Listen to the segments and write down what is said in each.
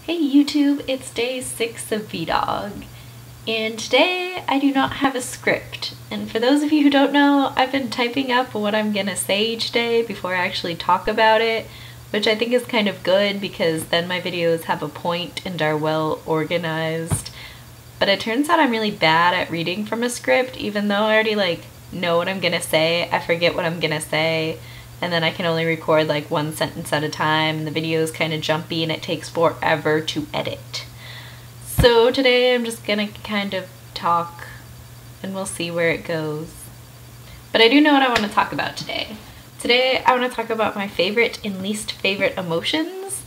Hey YouTube, it's day 6 of vedaug, and today I do not have a script. And for those of you who don't know, I've been typing up what I'm gonna say each day before I actually talk about it, which I think is kind of good because then my videos have a point and are well organized. But it turns out I'm really bad at reading from a script, even though I already know what I'm gonna say. I forget what I'm gonna say. And then I can only record like one sentence at a time, and the video is kind of jumpy and it takes forever to edit. So today I'm just gonna kind of talk and we'll see where it goes. But I do know what I want to talk about today. Today I want to talk about my favorite and least favorite emotions.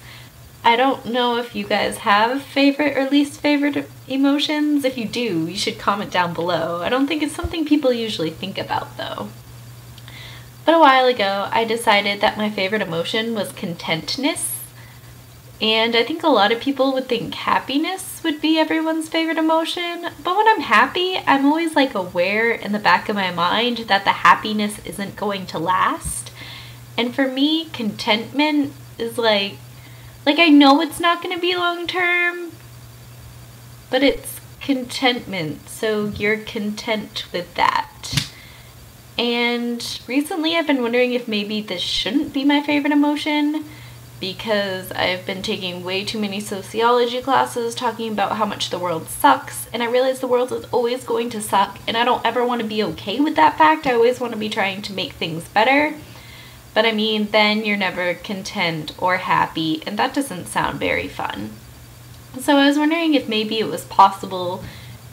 I don't know if you guys have favorite or least favorite emotions. If you do, you should comment down below. I don't think it's something people usually think about though. But a while ago, I decided that my favorite emotion was contentness. And I think a lot of people would think happiness would be everyone's favorite emotion. But when I'm happy, I'm always aware in the back of my mind that the happiness isn't going to last. And for me, contentment is like I know it's not going to be long term, but it's contentment. So you're content with that. And recently I've been wondering if maybe this shouldn't be my favorite emotion because I've been taking way too many sociology classes talking about how much the world sucks, and I realize the world is always going to suck and I don't ever want to be okay with that fact. I always want to be trying to make things better. But I mean, then you're never content or happy, and that doesn't sound very fun. So I was wondering if maybe it was possible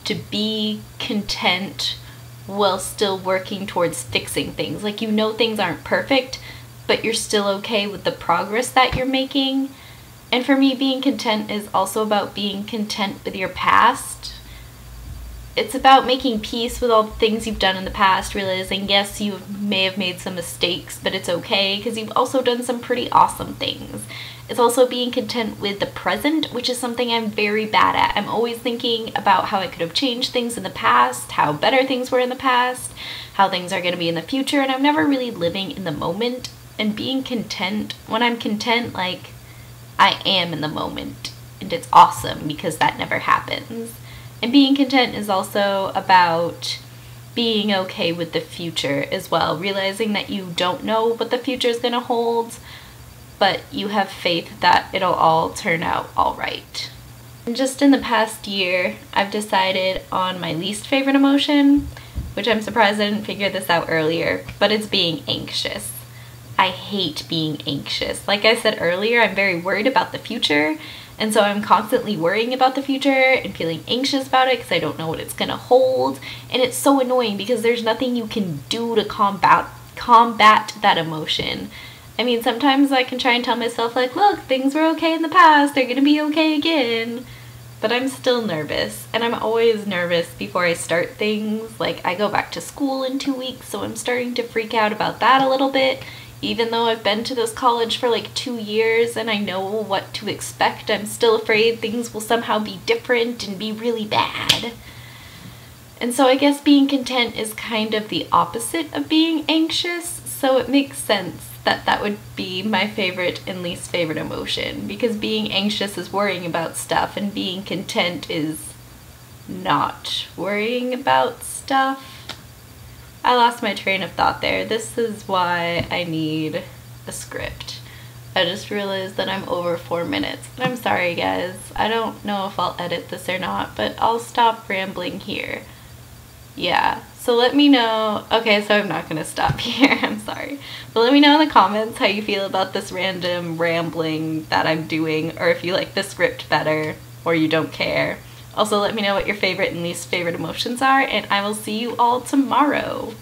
to be content while still working towards fixing things. You know things aren't perfect, but you're still okay with the progress that you're making. And for me, being content is also about being content with your past. It's about making peace with all the things you've done in the past, realizing yes, you may have made some mistakes, but it's okay because you've also done some pretty awesome things. It's also being content with the present, which is something I'm very bad at. I'm always thinking about how I could have changed things in the past, how better things were in the past, how things are going to be in the future, and I'm never really living in the moment. And being content, when I'm content, I am in the moment, and it's awesome because that never happens. And being content is also about being okay with the future as well, realizing that you don't know what the future is going to hold, but you have faith that it'll all turn out all right. And just in the past year, I've decided on my least favorite emotion, which I'm surprised I didn't figure this out earlier, but it's being anxious. I hate being anxious. Like I said earlier, I'm very worried about the future, and so I'm constantly worrying about the future and feeling anxious about it because I don't know what it's gonna hold, and it's so annoying because there's nothing you can do to combat that emotion. I mean, sometimes I can try and tell myself, look, things were okay in the past, they're gonna be okay again. But I'm still nervous, and I'm always nervous before I start things. I go back to school in 2 weeks, so I'm starting to freak out about that a little bit. Even though I've been to this college for 2 years and I know what to expect, I'm still afraid things will somehow be different and be really bad. And so I guess being content is kind of the opposite of being anxious, so it makes sense that that would be my favorite and least favorite emotion, because being anxious is worrying about stuff and being content is not worrying about stuff. I lost my train of thought there. This is why I need a script. I just realized that I'm over 4 minutes. I'm sorry guys. I don't know if I'll edit this or not, but I'll stop rambling here. Yeah, so let me know. Okay, so I'm not gonna stop here, I'm sorry. But let me know in the comments how you feel about this random rambling that I'm doing, or if you like the script better, or you don't care. Also, let me know what your favorite and least favorite emotions are, and I will see you all tomorrow.